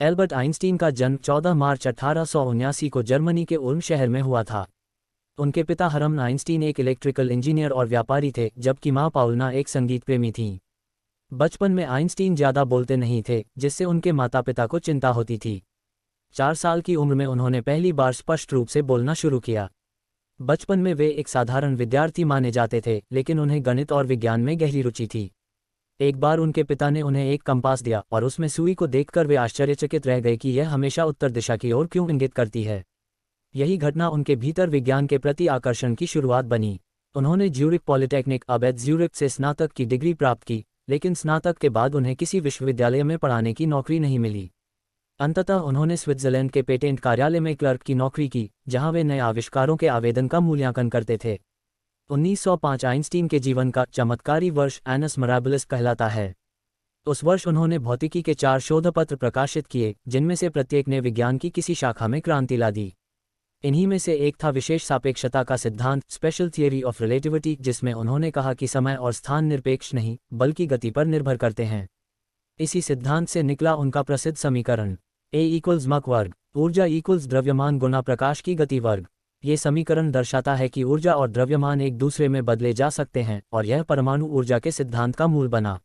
Albert Einstein का जन्म 14 मार्च 1879 को जर्मनी के उल्म शहर में हुआ था। उनके पिता हरमन आइंस्टीन एक इलेक्ट्रिकल इंजीनियर और व्यापारी थे, जबकि मां पाउलना एक संगीत प्रेमी थीं। बचपन में आइंस्टीन ज़्यादा बोलते नहीं थे, जिससे उनके माता पिता को चिंता होती थी। 4 साल की उम्र में उन्होंने पहली बार स्पष्ट रूप से बोलना शुरू किया। बचपन में वे एक साधारण विद्यार्थी माने जाते थे, लेकिन उन्हें गणित और विज्ञान में गहरी रुचि थी। एक बार उनके पिता ने उन्हें एक कंपास दिया और उसमें सुई को देखकर वे आश्चर्यचकित रह गए कि यह हमेशा उत्तर दिशा की ओर क्यों इंगित करती है। यही घटना उनके भीतर विज्ञान के प्रति आकर्षण की शुरुआत बनी। उन्होंने ज्यूरिख पॉलिटेक्निक अबेद ज्यूरिख से स्नातक की डिग्री प्राप्त की, लेकिन स्नातक के बाद उन्हें किसी विश्वविद्यालय में पढ़ाने की नौकरी नहीं मिली। अंततः उन्होंने स्विट्जरलैंड के पेटेंट कार्यालय में क्लर्क की नौकरी की, जहां वे नए आविष्कारों के आवेदन का मूल्यांकन करते थे। 1905 आइंस्टीन के जीवन का चमत्कारी वर्ष एनस मिराबिलिस कहलाता है। उस वर्ष उन्होंने भौतिकी के 4 शोधपत्र प्रकाशित किए, जिनमें से प्रत्येक ने विज्ञान की किसी शाखा में क्रांति ला दी। इन्हीं में से एक था विशेष सापेक्षता का सिद्धांत, स्पेशल थियरी ऑफ रिलेटिविटी, जिसमें उन्होंने कहा कि समय और स्थान निरपेक्ष नहीं, बल्कि गति पर निर्भर करते हैं। इसी सिद्धांत से निकला उनका प्रसिद्ध समीकरण E=mc वर्ग, ऊर्जा द्रव्यमान गुना प्रकाश की गति वर्ग। ये समीकरण दर्शाता है कि ऊर्जा और द्रव्यमान एक दूसरे में बदले जा सकते हैं, और यह परमाणु ऊर्जा के सिद्धांत का मूल बना।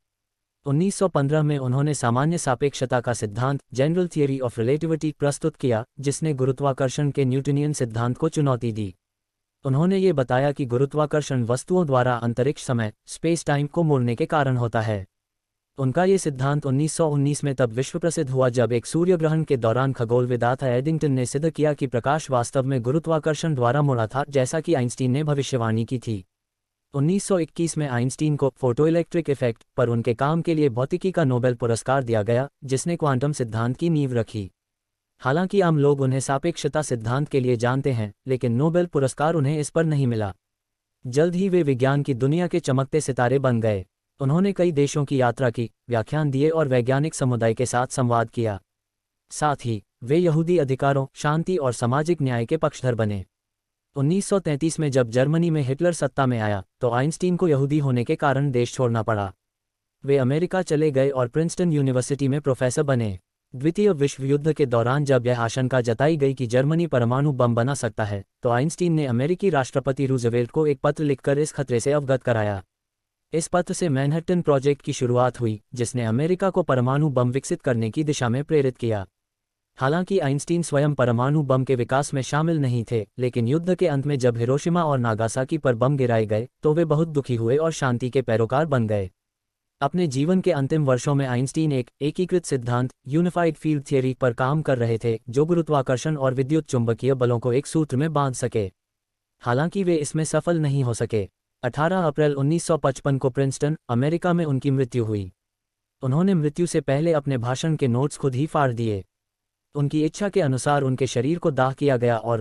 1915 में उन्होंने सामान्य सापेक्षता का सिद्धांत, जनरल थियरी ऑफ रिलेटिविटी, प्रस्तुत किया, जिसने गुरुत्वाकर्षण के न्यूटनियन सिद्धांत को चुनौती दी। उन्होंने ये बताया कि गुरुत्वाकर्षण वस्तुओं द्वारा अंतरिक्ष समय, स्पेस टाइम को मोड़ने के कारण होता है। उनका ये सिद्धांत 1919 में तब विश्व प्रसिद्ध हुआ जब एक सूर्यग्रहण के दौरान खगोलविदाता एडिंगटन ने सिद्ध किया कि प्रकाश वास्तव में गुरुत्वाकर्षण द्वारा मुड़ा था, जैसा कि आइंस्टीन ने भविष्यवाणी की थी। 1921 में आइंस्टीन को फोटोइलेक्ट्रिक इफेक्ट पर उनके काम के लिए भौतिकी का नोबेल पुरस्कार दिया गया, जिसने क्वांटम सिद्धांत की नींव रखी। हालांकि आम लोग उन्हें सापेक्षता सिद्धांत के लिए जानते हैं, लेकिन नोबेल पुरस्कार उन्हें इस पर नहीं मिला। जल्द ही वे विज्ञान की दुनिया के चमकते सितारे बन गए। उन्होंने कई देशों की यात्रा की, व्याख्यान दिए और वैज्ञानिक समुदाय के साथ संवाद किया। साथ ही वे यहूदी अधिकारों, शांति और सामाजिक न्याय के पक्षधर बने। 1933 में जब जर्मनी में हिटलर सत्ता में आया, तो आइंस्टीन को यहूदी होने के कारण देश छोड़ना पड़ा। वे अमेरिका चले गए और प्रिंसटन यूनिवर्सिटी में प्रोफेसर बने। द्वितीय विश्व युद्ध के दौरान जब यह आशंका जताई गई कि जर्मनी परमाणु बम बना सकता है, तो आइंस्टीन ने अमेरिकी राष्ट्रपति रूजवेल्ट को एक पत्र लिखकर इस खतरे से अवगत कराया। इस पत्र से मैनहट्टन प्रोजेक्ट की शुरुआत हुई, जिसने अमेरिका को परमाणु बम विकसित करने की दिशा में प्रेरित किया। हालांकि आइंस्टीन स्वयं परमाणु बम के विकास में शामिल नहीं थे, लेकिन युद्ध के अंत में जब हिरोशिमा और नागासाकी पर बम गिराए गए, तो वे बहुत दुखी हुए और शांति के पैरोकार बन गए। अपने जीवन के अंतिम वर्षों में आइंस्टीन एक एकीकृत सिद्धांत, यूनिफाइड फील्ड थियरी पर काम कर रहे थे, जो गुरुत्वाकर्षण और विद्युत चुंबकीय बलों को एक सूत्र में बांध सके। हालांकि वे इसमें सफल नहीं हो सके। 18 अप्रैल 1955 को प्रिंसटन, अमेरिका में उनकी मृत्यु हुई। उन्होंने मृत्यु से पहले अपने भाषण के नोट्स खुद ही फाड़ दिए। उनकी इच्छा के अनुसार उनके शरीर को दाह किया गया और